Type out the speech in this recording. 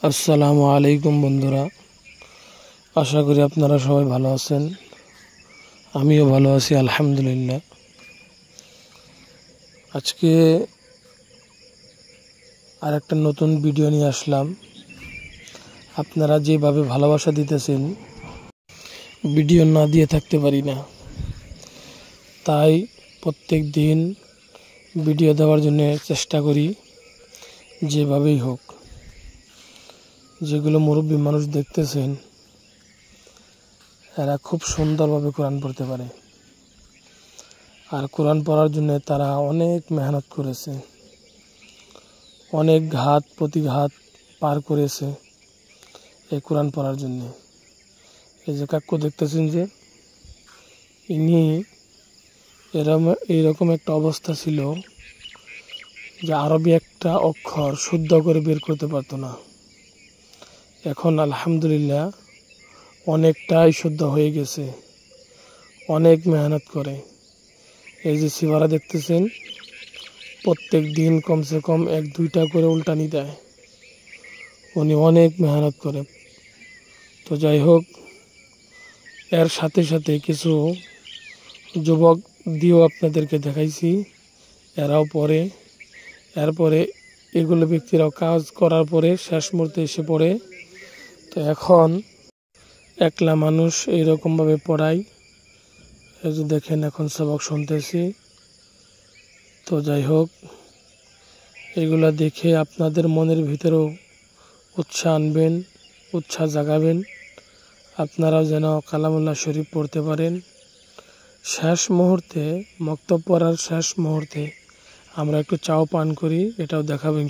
আসসালামু আলাইকুম বন্ধুরা, আশা করি আপনারা সবাই ভালো আছেন। আমিও ভালো আছি আলহামদুলিল্লাহ। আজকে আর একটা নতুন ভিডিও নিয়ে আসলাম। আপনারা যেভাবে ভালোবাসা দিতেছেন, ভিডিও না দিয়ে থাকতে পারি না, তাই প্রত্যেক দিন ভিডিও দেওয়ার জন্য চেষ্টা করি যেভাবেই হোক। যেগুলো মুরব্বী মানুষ দেখতেছেন, এরা খুব সুন্দরভাবে কোরআন পড়তে পারে, আর কোরআন পড়ার জন্য তারা অনেক মেহনত করেছে, অনেক ঘাত প্রতিঘাত পার করেছে এই কোরআন পড়ার জন্য। এই যে কাকু দেখতেছেন, যে ইনি এইরকম একটা অবস্থা ছিল যে আরবি একটা অক্ষর শুদ্ধ করে বের করতে পারতো না। এখন আলহামদুলিল্লাহ অনেকটাই শুদ্ধ হয়ে গেছে, অনেক মেহনত করে। এই যে সিবারা দেখতেছেন, প্রত্যেক দিন কমসে কম 1-2টা করে উল্টানি দেয়। উনি অনেক মেহনত করে। তো যাই হোক, এর সাথে সাথে কিছু যুবক দিয়েও আপনাদেরকে দেখাইছি, এরাও পড়ে। এরপরে এগুলো ব্যক্তিরাও কাজ করার পরে শেষ মুহূর্তে এসে পড়ে। তো এখন একলা মানুষ এইরকমভাবে পড়াই। এই যে দেখেন, এখন সবক শুনতেছি। তো যাই হোক, এগুলা দেখে আপনাদের মনের ভিতরেও উৎসাহ আনবেন, উৎসাহ জাগাবেন, আপনারাও যেন কালামুল্লাহ শরীফ পড়তে পারেন। শেষ মুহূর্তে, মক্তব পড়ার শেষ মুহূর্তে আমরা একটু চাও পান করি, এটাও দেখাবেন।